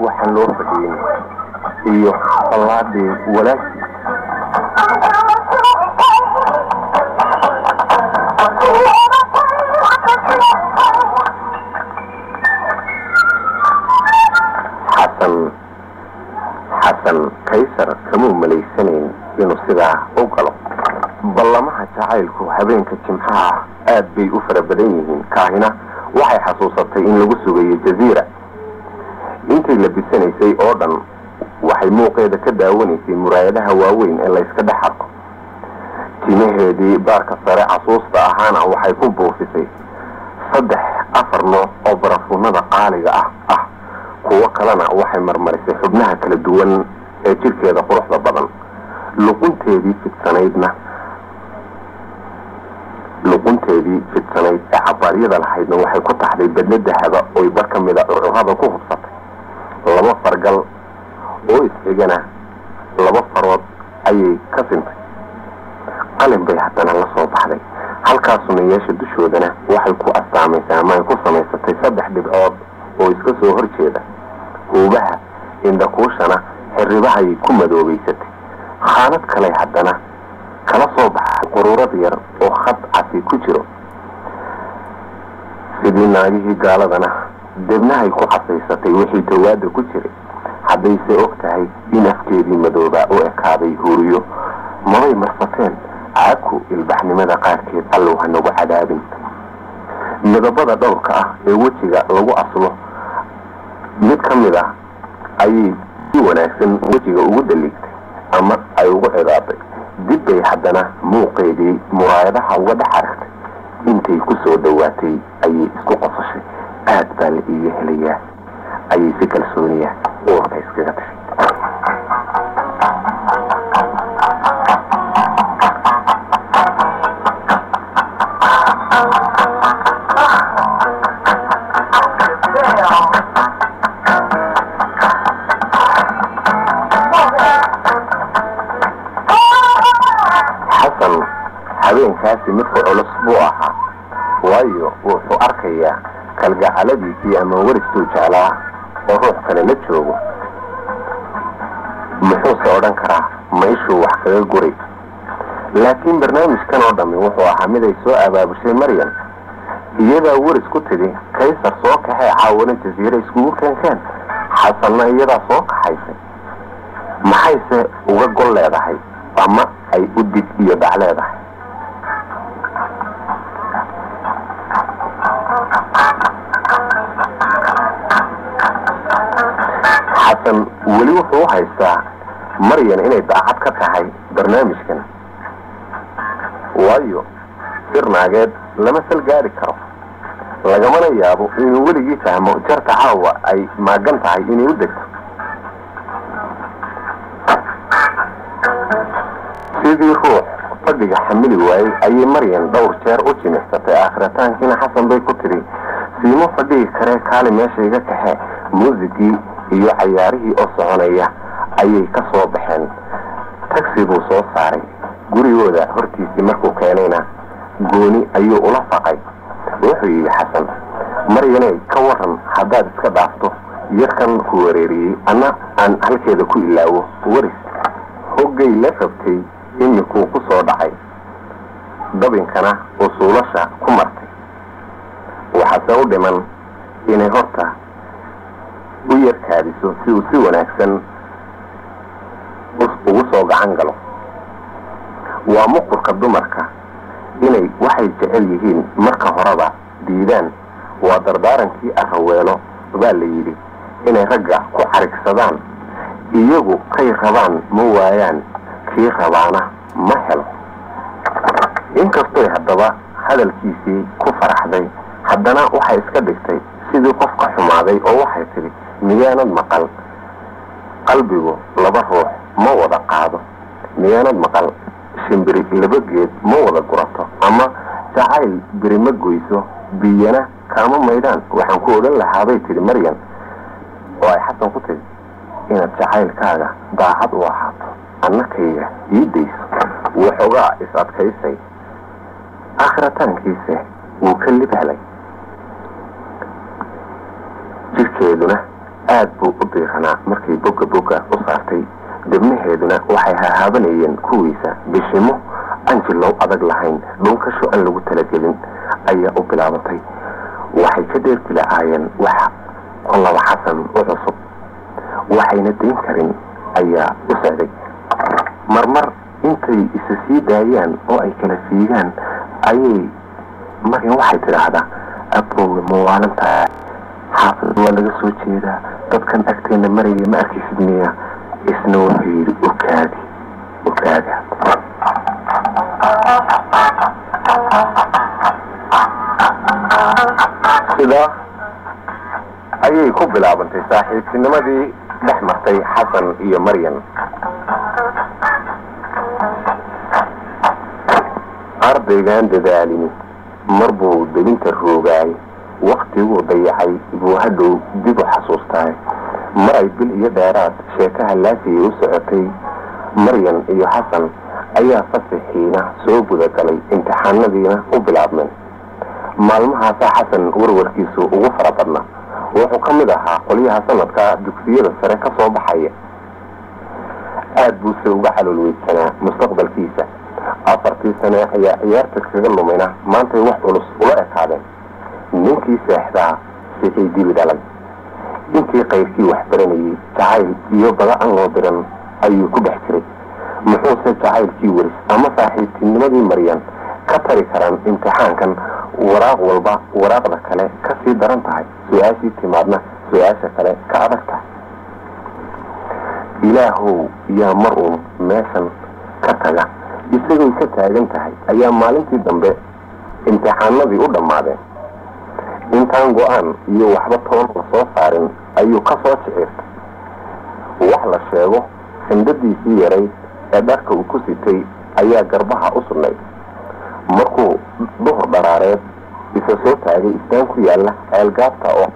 وحن لو فدين iyo salaadii walaashii xasan kaysar kama malaysanin inuu sidaa u galo ballamaha jacaylku habeenka jimcaha aad bay u fara badan yihiin kaahina waxay xasuusatay in lagu sugayo jaziira intii la bisanaysay oo dhan waxay muuqeeda ka daawanaysay muraayadaha waaweyn ee la iska dhex arko timaheedii baarka sare xasuusta ahaana waxay ku buufisay 3-4 nooc oo barafuunada qaaliga ah kuwa kalena waxay marmarisay xubnaha kala duwan ee jirkeeda quruxda badan luqunteedii fidsanayd ee xabaaryada lahaydna waxay ku taxday badna dahaba oo bar ka mid ah cururada ku hubsatay 2 fargal oo isxigana 2 farood ayay ka sintay qalin bay haddana la soo baxday halkaasuna yeesha dushoodana waxay ku astaamaysaa ama ay ku samaysatay 3 dhibcood oo iska soo horjeeda huubaha indhakuushana xirribahay ku madoobaysatay khaanad kale haddana kala soo baxay quruurad yar oo khad casi ku jiro sidii naagihii gaaladana debnahay ku casaysatay wixii tawaada ku jiray haddayse og tahay in afkeedii madooba u ekaaday huriyo mabay marsateen caaku ilbaxnimada qaarkeed allow ha nagu cadaabin midabada dhowrka ah ee wejiga lagu aslo mid ka mid ah ayay si wanaagsan wejiga ugu daliigtay ama ay ugu cidaabay dib bay haddana muuqeedii muraayadaha uga dhex aragtay intay ku soo dhawaatay ayay isku qosashay aad baa la iiga helayaa ayay si kalsooniya uurka iskaga tashay habeenkaasi midka culus buu ahaa waayo wuxuu arkayaa kalgacaladiisii ama waristuu jeclaa oo ruux kale la joogo muxuuse odhan karaa maishuu wax kaga guray laakiin barnaamijkan oo dhammi wuxuu ahaa mid ay soo abaabushay Maryam iyadaa waris ku tidhi kaysar soo kaxay caawina jaziira iskugu keenkeen xasanna iyadaa soo kaxaysay maxayse uga gol leedahay ama ay u dib iyo dhac leedahay xasan weli wuxuu haystaa Maryam inay daacad ka tahay barnaamijkan waayo sirnaageed lama sal gaari karo lagamana yaabo inuu weligii fahmo jarta caawa ay maagan tahay inay u degto sidii ruux fadhiga xamili waayey ayay Maryam dhowr jeer u jimicsatay aakhirataankiina xasan bay ku tiri siimo fadhigi karee kaali meesha iga kaxe muusigii iyo cayaarihii oo soconaya ayay ka soo baxeen taxi buu soo saaray gurigooda hortiisii markuu keenayna gooni ayuu ula faqay wuxuu yidhi xasan Maryam ka waran haddaad iska dhaafto yarkan ku wareeriyey ana aan halkeeda ku ilaawo waris hoggay la qabtay imikuu ku soo dhacay dabinkana usuulasha ku martay waxaase u dhiman inay horta u yarkaadiso si uu si wanaagsan ugu soo gacan galo waa muqurka dumarka inay waxay jecel yihiin marka horeba diidaan waa dardaarankii arraweelo baa la yidhi inay ragga ku carigsadaan iyagu kay rabaan ma waayaan kii rabaana ma helo inkastoo haddaba hadalkiisii ku faraxday haddana waxay iska dhigtay sidii qofka xumaaday oo waxay tidhi miyaanad maqal qalbigu 2 ruux ma wada qaado miyaanad maqal shimbiri 2 geed ma wada gurato ama jacayl biri ma goyso biyana kama maydaan waxaan ku odan lahaa bay tidhi Maryam oo ay xasan ku tidhi inaad jacaylkaaga daacad u ahaato annakayga ii dayso wuxuugaa is adkaysay aakhirataankiisa wuu ka libhelay jirkeeduna aad buu u diiranaa markay boga u saartay dibnaheeduna waxay hahaabanayeen kuwiisa bishimo anjilow adag lahayn dhunkasho aan lagu talagelin ayaa u bilaabatay waxay ka dheerti lahaayeen wax qolaba xasan u cusub waxayna dayn karin ayaa u socday marmar intay isa sii daayaan oo ay kala fiigaan ayay maryan waxay tidhaahdaa aboowe mawaalantahay xaafid waa laga soo jeedaa dadkan agteena maraya ma arkaysid miya isna wuxuu yidhi okaada sidaa ayay ku bilaabantay saaxiibtinimadii dhex martay xasan iyo maryan ardaygan dadaalini mar buu debinta roogaay waktiguu dayacay buu hadhow dib u xasuustaay maray bil iyo dheeraad sheekaha laafiyay u socotay maryan iyo xasan ayaa fasaxiina soo gudagalay imtixaanadiina u bilaabmeen maalmahaasaa xasan warwarkiisu ugu fara badna wuxuu ka mid ahaa qolyaha sanadka dugsiyada sare ka soo baxaya aad buuse uga xaloolweysanaa mustaqbalkiisa 4 sano ayaa ciyaarta kaga lumayna maantay wax culus ula ekaadeen ninkii seexdaa sixii dibi dhalay intii qayrkii wax baranayay jacayl iyo bada aan loo diran ayuu ku dhex jiray muxuuse jacaylkii waris ama saaxiibtinimadii maryan ka tari karaan imtixaankan waraaq walba waraaqda kale ka sii daran tahay su-aashii timaadna su-aasha kale ka adag tahay ilaahow yaa mar uun meeshan ka taga isagay ka taagan tahay ayaa maalintii dambe imtixaanadii u dhammaadeen intaan go-aan iyo waxba toon la soo saarin ayuu ka soo jicirtay wax la sheego sandadiisii yaray ee dharka uu ku sitay ayaa garbaha u sugnayd markuu duhur dharaareed isa soo taagay istaan ku yaalla ceelgaabta oo